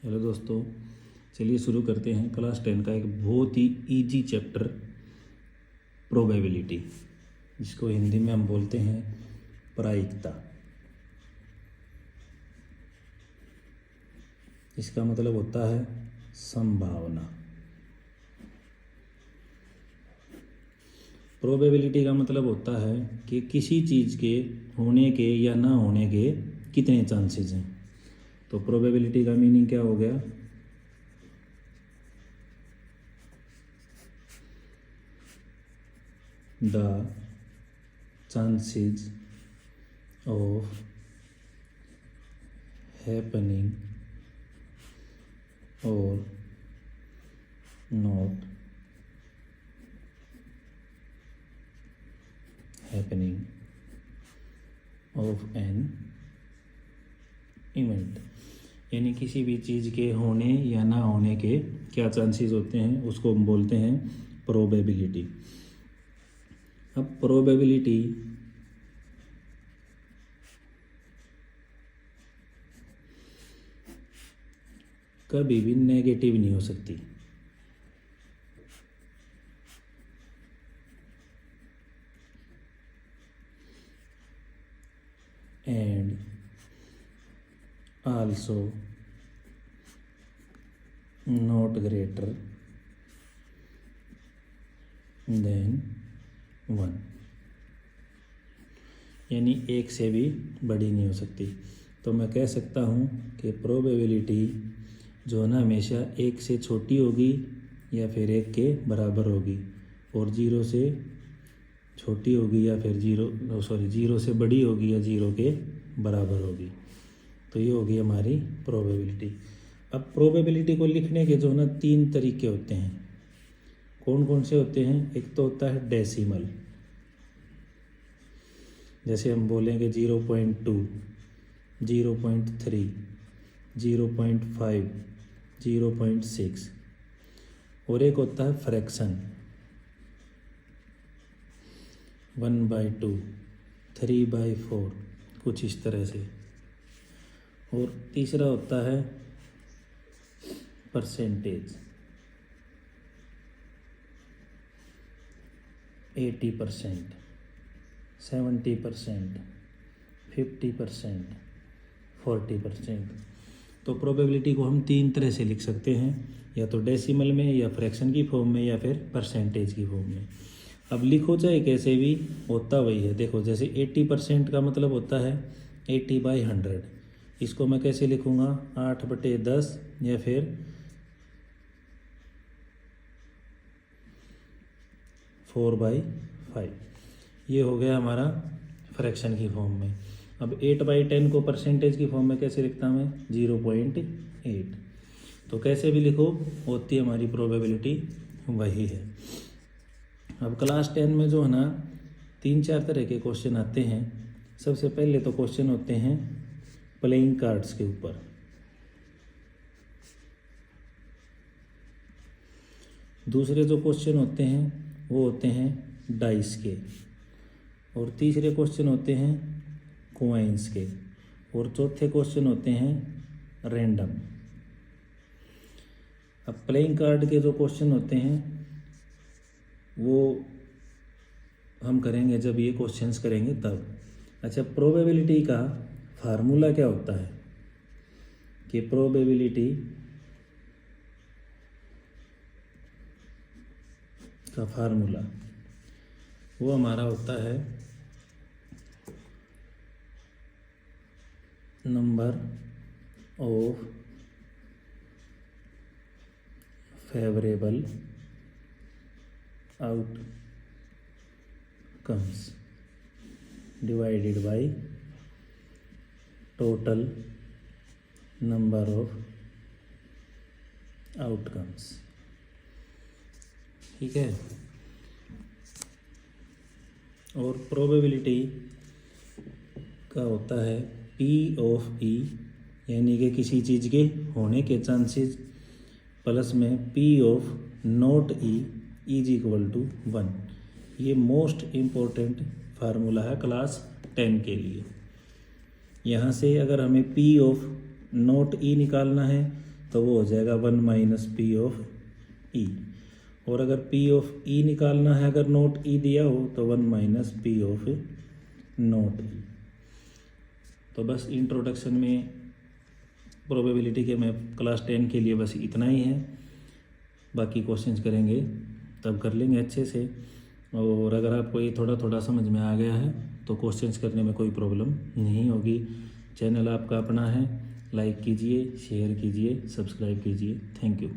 Hello दोस्तों, चलिए शुरू करते हैं क्लास 10 का एक बहुत ही इजी चैप्टर प्रोबेबिलिटी, जिसको हिंदी में हम बोलते हैं प्रायिकता। इसका मतलब होता है संभावना। प्रोबेबिलिटी का मतलब होता है कि किसी चीज़ के होने के या ना होने के कितने चांसेस हैं। तो प्रोबेबिलिटी का मीनिंग क्या हो गया? द चांसेस ऑफ हैपनिंग और not happening of an event, यानी किसी भी चीज़ के होने या ना होने के क्या चांसेस होते हैं, उसको हम बोलते हैं प्रोबेबिलिटी। अब प्रोबेबिलिटी कभी भी नेगेटिव नहीं हो सकती। And also not greater than 1, यानी एक से भी बड़ी नहीं हो सकती। तो मैं कह सकता हूँ कि प्रोबेबिलिटी जो है ना, हमेशा एक से छोटी होगी या फिर एक के बराबर होगी, और जीरो से छोटी होगी या फिर जीरो से बड़ी होगी या जीरो के बराबर होगी। तो ये होगी हमारी प्रोबेबिलिटी। अब प्रोबेबिलिटी को लिखने के जो ना 3 तरीके होते हैं। कौन कौन से होते हैं? एक तो होता है डेसिमल, जैसे हम बोलेंगे 0.2, 0.3, 0.5, 0.6। और एक होता है फ्रैक्शन, 1/2, 3/4, कुछ इस तरह से। और तीसरा होता है परसेंटेज, 80%, 70%, 50%, 40%। तो प्रोबेबिलिटी को हम 3 तरह से लिख सकते हैं, या तो डेसिमल में, या फ्रैक्शन की फॉर्म में, या फिर परसेंटेज की फॉर्म में। अब लिखो चाहे कैसे भी, होता वही है। देखो, जैसे 80% का मतलब होता है 80/100। इसको मैं कैसे लिखूँगा? 8/10 या फिर 4/5। ये हो गया हमारा फ्रैक्शन की फॉर्म में। अब 8/10 को परसेंटेज की फॉर्म में कैसे लिखता हूँ मैं? 0.8। तो कैसे भी लिखो, होती है हमारी प्रोबेबिलिटी वही है। अब क्लास 10 में जो है ना 3-4 तरह के क्वेश्चन आते हैं। सबसे पहले तो क्वेश्चन होते हैं प्लेइंग कार्ड्स के ऊपर। दूसरे जो क्वेश्चन होते हैं वो होते हैं डाइस के। और तीसरे क्वेश्चन होते हैं कॉइन्स के। और चौथे क्वेश्चन होते हैं रैंडम। अब प्लेइंग कार्ड के जो क्वेश्चन होते हैं वो हम करेंगे जब ये क्वेश्चंस करेंगे तब। अच्छा, प्रोबेबिलिटी का फार्मूला क्या होता है? कि प्रोबेबिलिटी का फार्मूला वो हमारा होता है number of favourable outcomes divided by total number of outcomes. ठीक है। और प्रोबेबिलिटी का होता है P(E), यानी कि किसी चीज़ के होने के चांसेस, प्लस में P(not E) = 1। ये मोस्ट इम्पोर्टेंट फार्मूला है क्लास 10 के लिए। यहाँ से अगर हमें P(not E) निकालना है तो वो हो जाएगा 1 माइनस पी ऑफ ई। और अगर पी ऑफ ई निकालना है, अगर नोट ई दिया हो तो 1 माइनस पी ऑफ नोट ई। तो बस इंट्रोडक्शन में प्रोबेबिलिटी के मैं क्लास 10 के लिए बस इतना ही है। बाकी क्वेश्चंस करेंगे तब कर लेंगे अच्छे से। और अगर आपको ये थोड़ा थोड़ा समझ में आ गया है तो क्वेश्चंस करने में कोई प्रॉब्लम नहीं होगी। चैनल आपका अपना है, लाइक कीजिए, शेयर कीजिए, सब्सक्राइब कीजिए। Thank you.